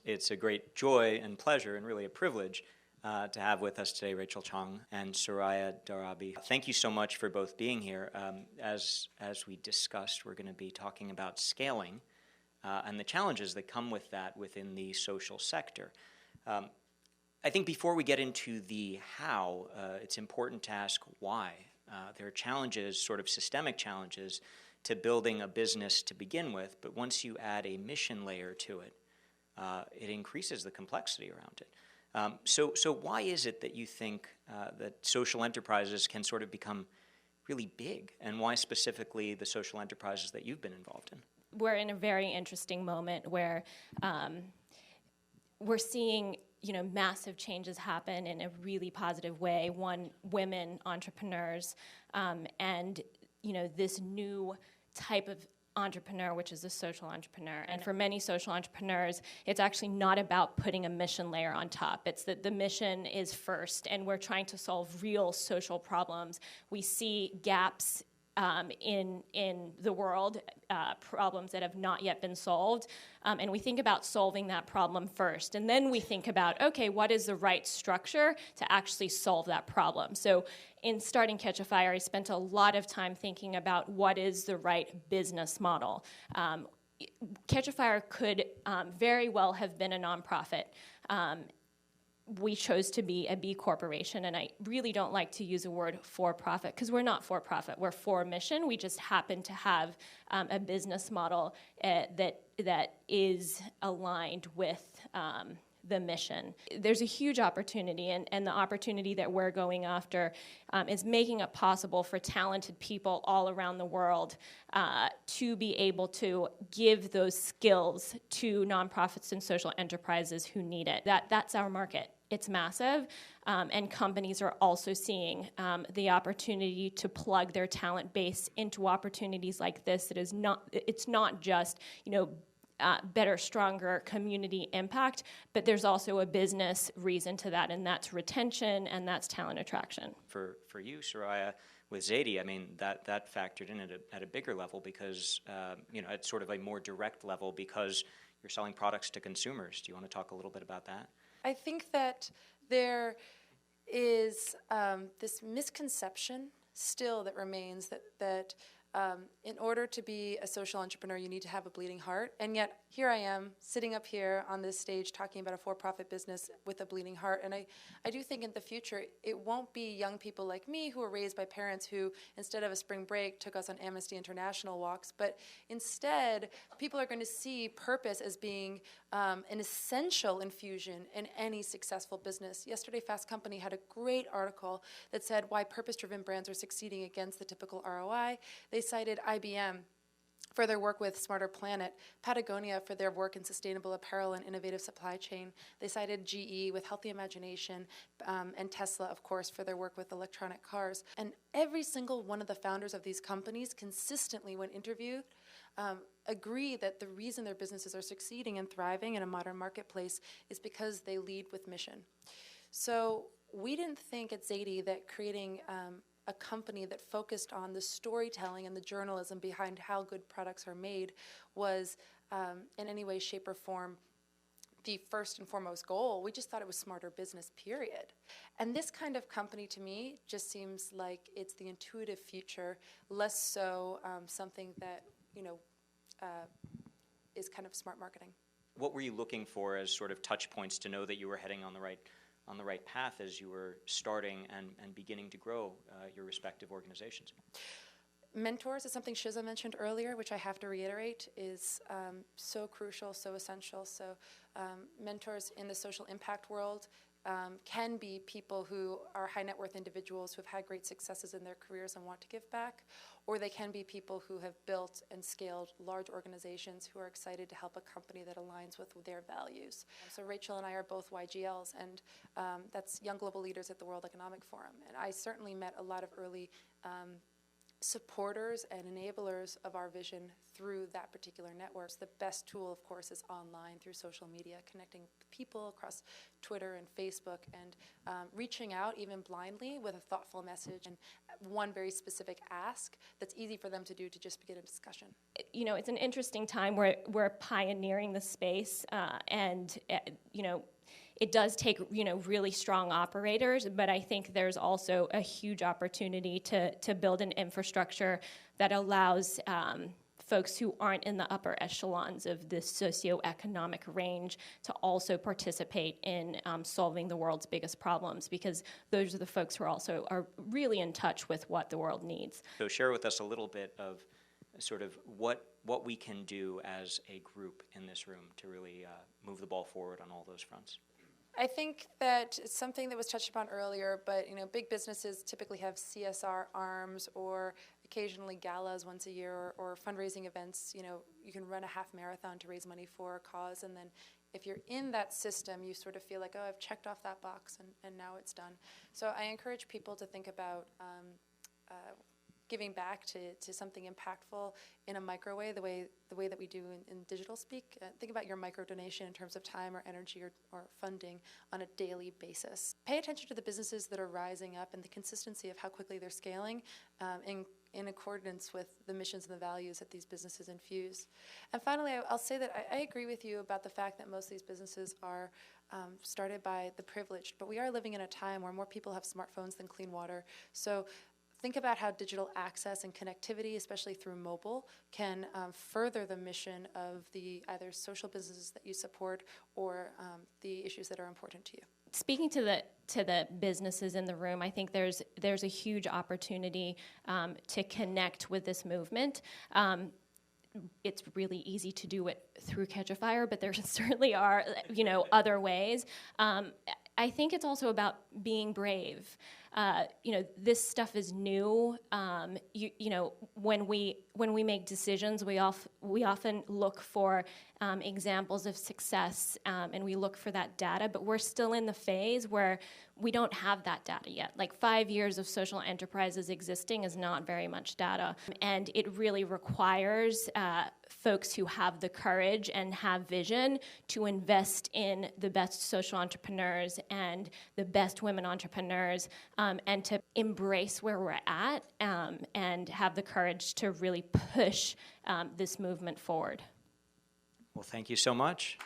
It's a great joy and pleasure and really a privilege to have with us today Rachel Chong and Soraya Darabi. Thank you so much for both being here. As we discussed, we're going to be talking about scaling and the challenges that come with that within the social sector. I think before we get into the how, it's important to ask why. There are challenges, sort of systemic challenges, to building a business to begin with, but once you add a mission layer to it, it increases the complexity around it. So why is it that you think that social enterprises can sort of become really big, and why specifically the social enterprises that you've been involved in? We're in a very interesting moment where we're seeing massive changes happen in a really positive way. Women entrepreneurs, and this new type of entrepreneur, which is a social entrepreneur. And for many social entrepreneurs, it's actually not about putting a mission layer on top. It's that the mission is first, and we're trying to solve real social problems. We see gaps in the world, problems that have not yet been solved, and we think about solving that problem first, and then we think about, okay, what is the right structure to actually solve that problem? So in starting Catchafire, I spent a lot of time thinking about what is the right business model. Catchafire could very well have been a nonprofit. We chose to be a B corporation, and I really don't like to use the word for-profit because we're not for-profit. We're for mission. We just happen to have a business model that is aligned with the mission. There's a huge opportunity, and the opportunity that we're going after is making it possible for talented people all around the world to be able to give those skills to nonprofits and social enterprises who need it. That's our market. It's massive, and companies are also seeing the opportunity to plug their talent base into opportunities like this. It's not just, better, stronger community impact, but there's also a business reason to that, and that's retention and that's talent attraction. For you, Soraya, with Zady, I mean, that factored in at a bigger level because, at sort of a more direct level because you're selling products to consumers. Do you want to talk a little bit about that? I think that there is this misconception still that remains that in order to be a social entrepreneur, you need to have a bleeding heart. And yet, here I am, sitting up here on this stage talking about a for-profit business with a bleeding heart. And I do think in the future, it won't be young people like me who were raised by parents who, instead of a spring break, took us on Amnesty International walks. But instead, people are going to see purpose as being an essential infusion in any successful business. Yesterday, Fast Company had a great article that said why purpose-driven brands are succeeding against the typical ROI. They cited IBM for their work with Smarter Planet, Patagonia for their work in sustainable apparel and innovative supply chain. They cited GE with Healthy Imagination, and Tesla, of course, for their work with electronic cars. And every single one of the founders of these companies consistently, when interviewed, agree that the reason their businesses are succeeding and thriving in a modern marketplace is because they lead with mission. So we didn't think at Zady that creating a company that focused on the storytelling and the journalism behind how good products are made was in any way, shape, or form the first and foremost goal. We just thought it was smarter business, period. And this kind of company to me just seems like it's the intuitive future, less so something that is kind of smart marketing. What were you looking for as sort of touch points to know that you were heading on the right path as you were starting and beginning to grow your respective organizations? Mentors is something Shiza mentioned earlier, which I have to reiterate is so crucial, so essential. So mentors in the social impact world can be people who are high net worth individuals who have had great successes in their careers and want to give back, or they can be people who have built and scaled large organizations who are excited to help a company that aligns with their values. So Rachel and I are both YGLs, and that's Young Global Leaders at the World Economic Forum. And I certainly met a lot of early supporters and enablers of our vision through that particular network. The best tool, of course, is online through social media, connecting people across Twitter and Facebook, and reaching out even blindly with a thoughtful message and one very specific ask that's easy for them to do, to just begin a discussion. You know, it's an interesting time where we're pioneering the space, and you know, it does take, you know, really strong operators, but I think there's also a huge opportunity to build an infrastructure that allows folks who aren't in the upper echelons of this socioeconomic range to also participate in solving the world's biggest problems, because those are the folks who are really in touch with what the world needs. So share with us a little bit of sort of what we can do as a group in this room to really move the ball forward on all those fronts. I think that it's something that was touched upon earlier, but you know, big businesses typically have CSR arms, or occasionally galas once a year, or fundraising events. You know, you can run a half marathon to raise money for a cause, and then if you're in that system, you sort of feel like, oh, I've checked off that box, and now it's done. So I encourage people to think about giving back to something impactful in a micro way, the way that we do in digital speak. Think about your micro donation in terms of time or energy or funding on a daily basis. Pay attention to the businesses that are rising up and the consistency of how quickly they're scaling in accordance with the missions and the values that these businesses infuse. And finally, I'll say that I agree with you about the fact that most of these businesses are started by the privileged, but we are living in a time where more people have smartphones than clean water. So think about how digital access and connectivity, especially through mobile, can further the mission of the either social businesses that you support or the issues that are important to you. Speaking to the businesses in the room, I think there's a huge opportunity to connect with this movement. It's really easy to do it through Catchafire, but there certainly are, you know, other ways. I think it's also about being brave. You know, this stuff is new. You know, when we make decisions, we often look for examples of success, and we look for that data, but we're still in the phase where we don't have that data yet. Like 5 years of social enterprises existing is not very much data, and it really requires folks who have the courage and have vision to invest in the best social entrepreneurs and the best women entrepreneurs, and to embrace where we're at, and have the courage to really push this movement forward. Well, thank you so much.